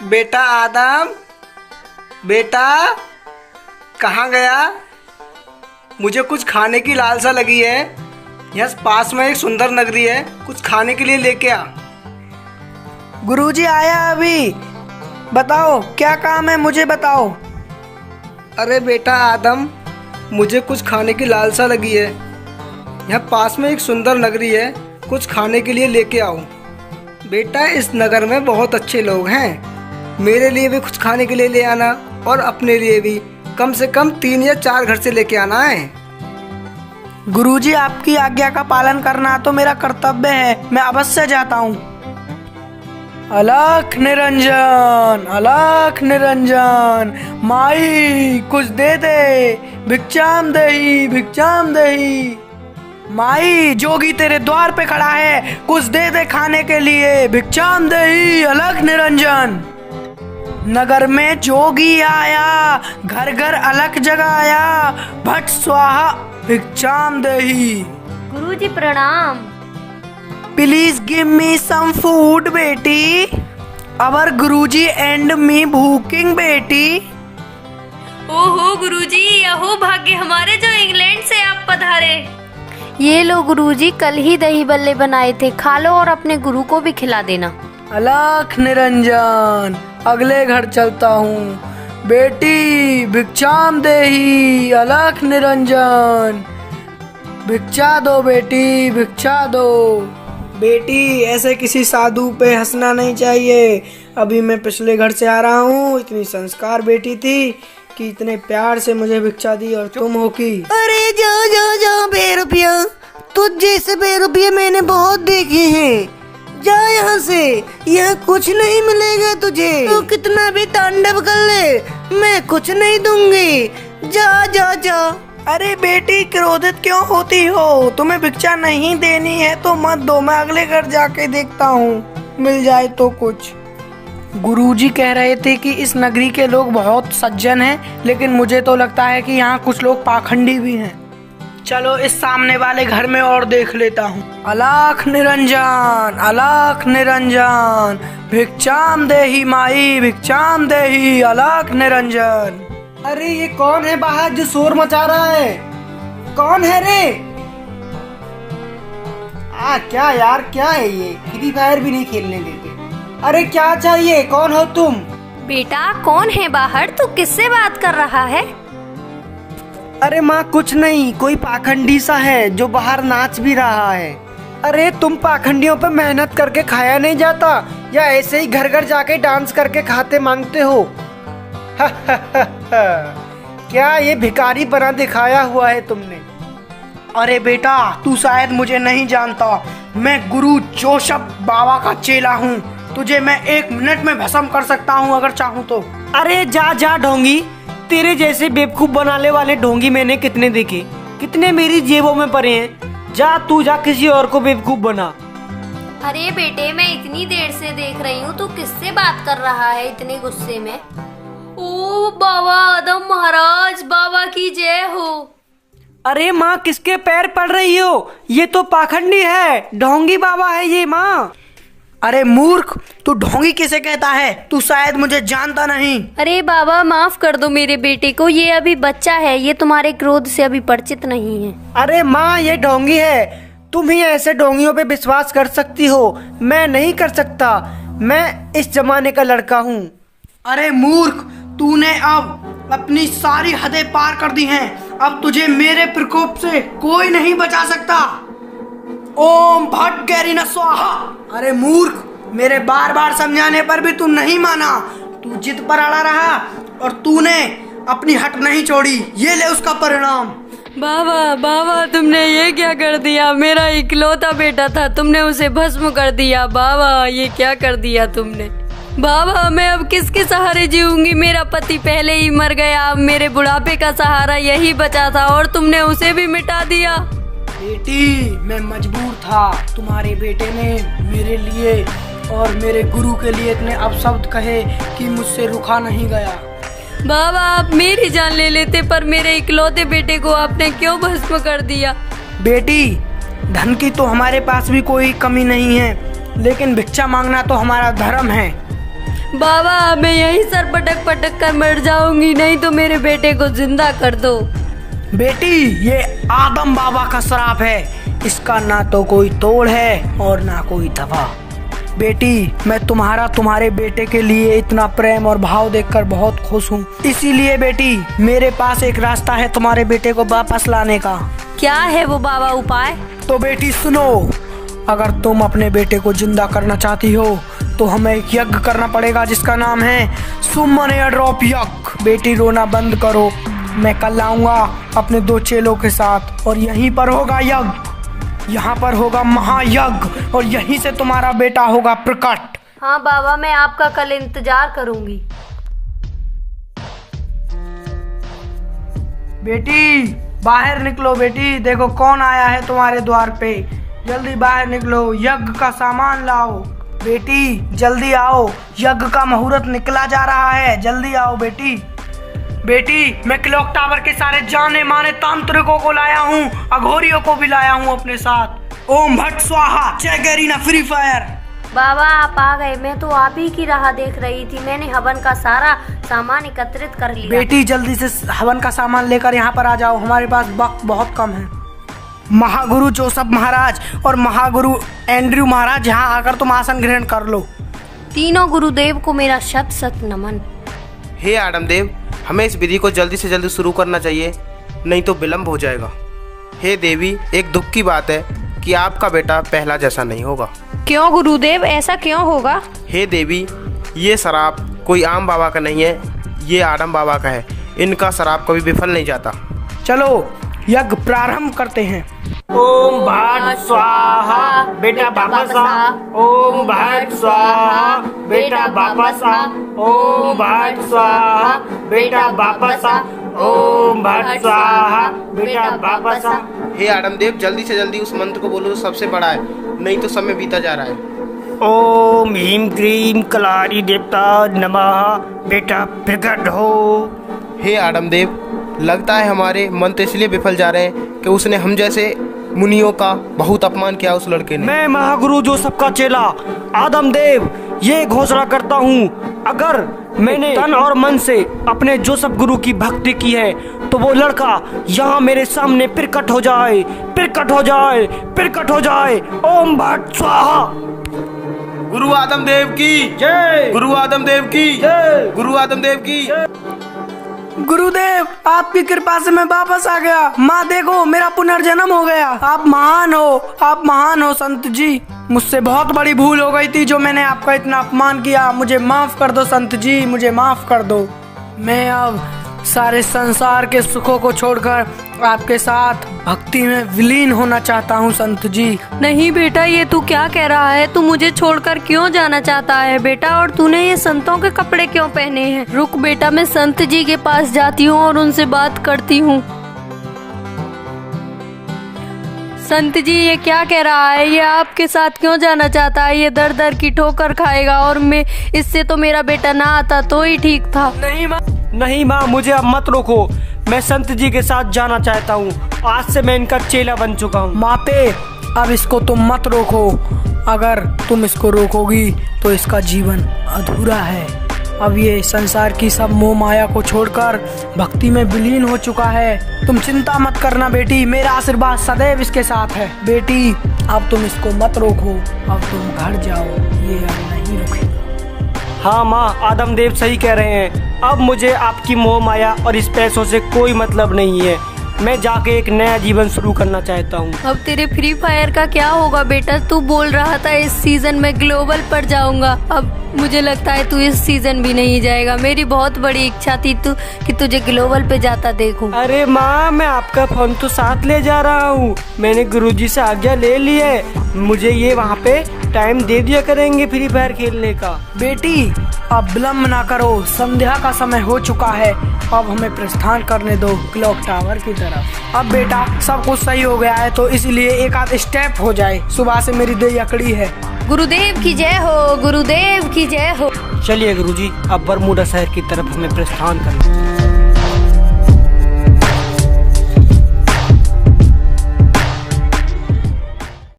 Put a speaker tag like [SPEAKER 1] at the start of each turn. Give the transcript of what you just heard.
[SPEAKER 1] बेटा आदम, बेटा कहाँ गया? मुझे कुछ खाने की लालसा लगी है। यहाँ पास में एक सुंदर नगरी है, कुछ खाने के लिए लेके आ।
[SPEAKER 2] गुरुजी आया अभी। बताओ क्या काम है, मुझे बताओ।
[SPEAKER 1] अरे बेटा आदम, मुझे कुछ खाने की लालसा लगी है। यहाँ पास में एक सुंदर नगरी है, कुछ खाने के लिए लेके आओ। बेटा इस नगर में बहुत अच्छे लोग हैं, मेरे लिए भी कुछ खाने के लिए ले आना और अपने लिए भी कम से कम 3 या 4 घर से लेके आना है।
[SPEAKER 2] गुरुजी आपकी आज्ञा का पालन करना तो मेरा कर्तव्य है, मैं अवश्य जाता हूँ। अलख निरंजन, अलख निरंजन, माई कुछ दे दे, भिक्षाम देही, भिक्षाम देही। माई जोगी तेरे द्वार पे खड़ा है, कुछ दे दे खाने के लिए, भिक्षाम देही। अलख निरंजन। नगर में जोगी आया, घर घर अलख जगाया, भट स्वाहा भिक्षाम देही।
[SPEAKER 3] गुरुजी प्रणाम।
[SPEAKER 2] Please give me some food बेटी। अवर गुरुजी एंड मी भूकिंग बेटी।
[SPEAKER 3] ओहो गुरुजी, यहो भाग्य हमारे जो इंग्लैंड से आप पधारे। ये लो गुरुजी, कल ही दही बल्ले बनाए थे, खा लो और अपने गुरु को भी खिला देना।
[SPEAKER 2] अलख निरंजन, अगले घर चलता हूँ। बेटी भिक्षाम देही। अलख निरंजन, भिक्षा दो बेटी, भिक्षा दो। बेटी ऐसे किसी साधु पे हंसना नहीं चाहिए। अभी मैं पिछले घर से आ रहा हूँ, इतनी संस्कार बेटी थी कि इतने प्यार से मुझे भिक्षा दी और तुम हो की।
[SPEAKER 4] अरे जा जा जा बेरुपया, तुझ जैसे बेरुपये मैंने बहुत देखे हैं। जा यहाँ से, यहाँ कुछ नहीं मिलेगा तुझे। तू कितना भी तांडव कर ले, मैं कुछ नहीं दूंगी। जा जा जा।
[SPEAKER 2] अरे बेटी क्रोधित क्यों होती हो? तुम्हें भिक्षा नहीं देनी है तो मत दो, मैं अगले घर जाके देखता हूँ, मिल जाए तो कुछ। गुरुजी कह रहे थे कि इस नगरी के लोग बहुत सज्जन हैं, लेकिन मुझे तो लगता है कि यहाँ कुछ लोग पाखंडी भी हैं। चलो इस सामने वाले घर में और देख लेता हूँ। अलख निरंजन, अलख निरंजन, भिक्षाम देही माई, भिक्षाम देही। अलख निरंजन।
[SPEAKER 1] अरे ये कौन है बाहर जो शोर मचा रहा है? कौन है रे? क्या यार, क्या है ये? फ्री फायर भी नहीं खेलने देते। अरे क्या चाहिए, कौन हो तुम?
[SPEAKER 3] बेटा कौन है बाहर, तू किससे बात कर रहा है?
[SPEAKER 1] अरे माँ कुछ नहीं, कोई पाखंडी सा है जो बाहर नाच भी रहा है। अरे तुम पाखंडियों पे मेहनत करके खाया नहीं जाता, या ऐसे ही घर घर जाके डांस करके खाते मांगते हो? क्या ये भिखारी बना दिखाया हुआ है तुमने?
[SPEAKER 2] अरे बेटा तू शायद मुझे नहीं जानता, मैं गुरु जोशफ बाबा का चेला हूँ। तुझे मैं 1 मिनट में भस्म कर सकता हूँ अगर चाहूँ तो।
[SPEAKER 4] अरे जा जा ढोंगी, तेरे जैसे बेवकूफ बनाने वाले ढोंगी मैंने कितने देखे, कितने मेरी जेबों में पड़े हैं। जा तू जा, किसी और को बेवकूफ बना।
[SPEAKER 3] अरे बेटे मैं इतनी देर से देख रही हूँ, तू किससे बात कर रहा है इतने गुस्से में? ओ बाबा आदम महाराज, बाबा की जय हो।
[SPEAKER 4] अरे माँ किसके पैर पड़ रही हो? ये तो पाखंडी है, ढोंगी बाबा है ये माँ।
[SPEAKER 2] अरे मूर्ख, तू ढोंगी किसे कहता है? तू शायद मुझे जानता नहीं।
[SPEAKER 3] अरे बाबा माफ कर दो मेरे बेटे को, ये अभी बच्चा है, ये तुम्हारे क्रोध से अभी परिचित नहीं है।
[SPEAKER 4] अरे माँ ये ढोंगी है, तुम ही ऐसे ढोंगियों पे विश्वास कर सकती हो, मैं नहीं कर सकता। मैं इस जमाने का लड़का हूँ।
[SPEAKER 2] अरे मूर्ख, तूने अब अपनी सारी हदें पार कर दी हैं। अब तुझे मेरे प्रकोप से कोई नहीं बचा सकता। ओम भट गैरी न स्वाहा। अरे मूर्ख, मेरे बार बार समझाने पर भी तू नहीं माना, तू जिद पर अड़ा रहा और तूने अपनी हट नहीं छोड़ी। ये ले उसका परिणाम।
[SPEAKER 3] बाबा बाबा तुमने ये क्या कर दिया? मेरा इकलौता बेटा था, तुमने उसे भस्म कर दिया। बाबा ये क्या कर दिया तुमने? बाबा मैं अब किसके सहारे जीऊंगी? मेरा पति पहले ही मर गया, अब मेरे बुढ़ापे का सहारा यही बचा था और तुमने उसे भी मिटा दिया।
[SPEAKER 2] बेटी मैं मजबूर था, तुम्हारे बेटे ने मेरे लिए और मेरे गुरु के लिए इतने अपशब्द कहे कि मुझसे रुका नहीं गया।
[SPEAKER 3] बाबा आप मेरी जान ले लेते, पर मेरे इकलौते बेटे को आपने क्यों भस्म कर दिया?
[SPEAKER 2] बेटी धन की तो हमारे पास भी कोई कमी नहीं है, लेकिन भिक्षा मांगना तो हमारा धर्म है।
[SPEAKER 3] बाबा मैं यहीं सर पटक पटक कर मर जाऊंगी, नहीं तो मेरे बेटे को जिंदा कर दो।
[SPEAKER 2] बेटी, ये आदम बाबा का श्राप है, इसका ना तो कोई तोड़ है और ना कोई दवा। बेटी, मैं तुम्हारे बेटे के लिए इतना प्रेम और भाव देखकर बहुत खुश हूँ। इसीलिए बेटी, मेरे पास एक रास्ता है तुम्हारे बेटे को वापस लाने का।
[SPEAKER 3] क्या है वो बाबा उपाय?
[SPEAKER 2] तो बेटी सुनो, अगर तुम अपने बेटे को जिंदा करना चाहती हो तो हमें एक यज्ञ करना पड़ेगा जिसका नाम है सुमन एयर ड्रॉप यज्ञ। बेटी, रोना बंद करो, मैं कल आऊंगा अपने 2 चेलों के साथ और यहीं पर होगा यज्ञ, यहाँ पर होगा महायज्ञ और यहीं से तुम्हारा बेटा होगा प्रकट।
[SPEAKER 3] हाँ बाबा, मैं आपका कल इंतजार करूंगी।
[SPEAKER 2] बेटी, बाहर निकलो। बेटी, देखो कौन आया है तुम्हारे द्वार पे, जल्दी बाहर निकलो, यज्ञ का सामान लाओ। बेटी जल्दी आओ, यज्ञ का मुहूर्त निकला जा रहा है, जल्दी आओ बेटी। बेटी, मैं क्लॉक टावर के सारे जाने माने तांत्रिकों को लाया हूँ, अघोरियों को भी लाया हूँ अपने साथ। ओम भट स्वाहा, जय गरीना फ्री फायर।
[SPEAKER 3] बाबा आप आ गए, मैं तो आप ही की राह देख रही थी। मैंने हवन का सारा सामान एकत्रित कर लिया।
[SPEAKER 2] बेटी जल्दी से हवन का सामान लेकर यहाँ पर आ जाओ, हमारे पास वक्त बहुत कम है। महागुरु जोसेफ महाराज और महागुरु एंड्रयू महाराज, यहाँ आकर तुम आसन ग्रहण कर लो।
[SPEAKER 3] तीनों गुरुदेव को मेरा शत शत नमन।
[SPEAKER 5] हे आदम देव, हमें इस विधि को जल्दी से जल्दी शुरू करना चाहिए, नहीं तो विलम्ब हो जाएगा। हे देवी, एक दुख की बात है कि आपका बेटा पहला जैसा नहीं होगा।
[SPEAKER 3] क्यों गुरुदेव, ऐसा क्यों होगा?
[SPEAKER 5] हे देवी, ये शराब कोई आम बाबा का नहीं है, ये आदम बाबा का है। इनका शराब कभी विफल नहीं जाता।
[SPEAKER 2] चलो यज्ञ प्रारंभ करते हैं। ओम भट स्वाहा, बेटा वापस आ। ओम भट स्वाहा, बेटा वापस आ। ओम भट स्वाहा, बेटा वापस आ। ओम भट स्वाहा, बेटा वापस आ।
[SPEAKER 5] हे आदम देव, जल्दी से जल्दी उस मंत्र को बोलो जो सबसे बड़ा है, नहीं तो समय बीता जा रहा है।
[SPEAKER 2] ओम ह्रीम क्रीम कलारी देवता नमः, बेटा प्रकट हो।
[SPEAKER 5] हे आदम देव, लगता है हमारे मंत्र इसलिए विफल जा रहे हैं कि उसने हम जैसे मुनियों का बहुत अपमान किया उस लड़के ने।
[SPEAKER 6] मैं महागुरु जोसेफ का चेला आदम देव ये घोषणा करता हूँ, अगर मैंने तन और मन से अपने जोसेफ गुरु की भक्ति की है तो वो लड़का यहाँ मेरे सामने प्रकट हो जाए, प्रकट हो जाए, प्रकट हो जाए। ओम भट स्वाहा।
[SPEAKER 5] गुरु आदम देव की
[SPEAKER 6] जय,
[SPEAKER 5] गुरु आदम देव की
[SPEAKER 6] जय,
[SPEAKER 5] गुरु आदम देव की।
[SPEAKER 2] गुरुदेव, आपकी कृपा से मैं वापस आ गया। माँ देखो, मेरा पुनर्जन्म हो गया। आप महान हो, आप महान हो संत जी। मुझसे बहुत बड़ी भूल हो गई थी जो मैंने आपका इतना अपमान किया। मुझे माफ कर दो संत जी, मुझे माफ कर दो। मैं अब सारे संसार के सुखों को छोड़कर आपके साथ भक्ति में विलीन होना चाहता हूँ संत जी।
[SPEAKER 3] नहीं बेटा, ये तू क्या कह रहा है? तू मुझे छोड़कर क्यों जाना चाहता है बेटा? और तूने ये संतों के कपड़े क्यों पहने हैं? रुक बेटा, मैं संत जी के पास जाती हूँ और उनसे बात करती हूँ। संत जी, ये क्या कह रहा है? ये आपके साथ क्यों जाना चाहता है? ये दर दर की ठोकर खाएगा और मैं इससे तो मेरा बेटा ना आता तो ही ठीक था।
[SPEAKER 6] नहीं माँ, मुझे अब मत रोको। मैं संत जी के साथ जाना चाहता हूँ। आज से मैं इनका चेला बन चुका हूँ।
[SPEAKER 2] माते, अब इसको तुम मत रोको। अगर तुम इसको रोकोगी तो इसका जीवन अधूरा है। अब ये संसार की सब मोह माया को छोड़कर भक्ति में विलीन हो चुका है। तुम चिंता मत करना बेटी, मेरा आशीर्वाद सदैव इसके साथ है। बेटी, अब तुम इसको मत रोको, अब तुम घर जाओ, ये अब नहीं रुकेगा।
[SPEAKER 6] हाँ माँ, आदम देव सही कह रहे हैं। अब मुझे आपकी मोह माया और इस पैसों से कोई मतलब नहीं है। मैं जाके एक नया जीवन शुरू करना चाहता हूँ।
[SPEAKER 3] अब तेरे फ्री फायर का क्या होगा बेटा? तू बोल रहा था इस सीजन में ग्लोबल पर जाऊंगा, अब मुझे लगता है तू इस सीजन भी नहीं जाएगा। मेरी बहुत बड़ी इच्छा थी कि तुझे ग्लोबल पे जाता देखूं।
[SPEAKER 6] अरे माँ, मैं आपका फोन तो साथ ले जा रहा हूँ। मैंने गुरुजी से आज्ञा ले ली है, मुझे ये वहाँ पे टाइम दे दिया करेंगे फ्री फायर खेलने का।
[SPEAKER 2] बेटी, अब विलम्ब ना करो, संध्या का समय हो चुका है। अब हमें प्रस्थान करने दो क्लॉक टावर की तरफ। अब बेटा, सब कुछ सही हो गया है तो इसलिए एक आध स्टेप हो जाए। सुबह से मेरी देह अकड़ी है।
[SPEAKER 3] गुरुदेव की जय हो, गुरुदेव की जय हो।
[SPEAKER 6] चलिए गुरुजी, अब बरमूडा शहर की तरफ हमें प्रस्थान करना है।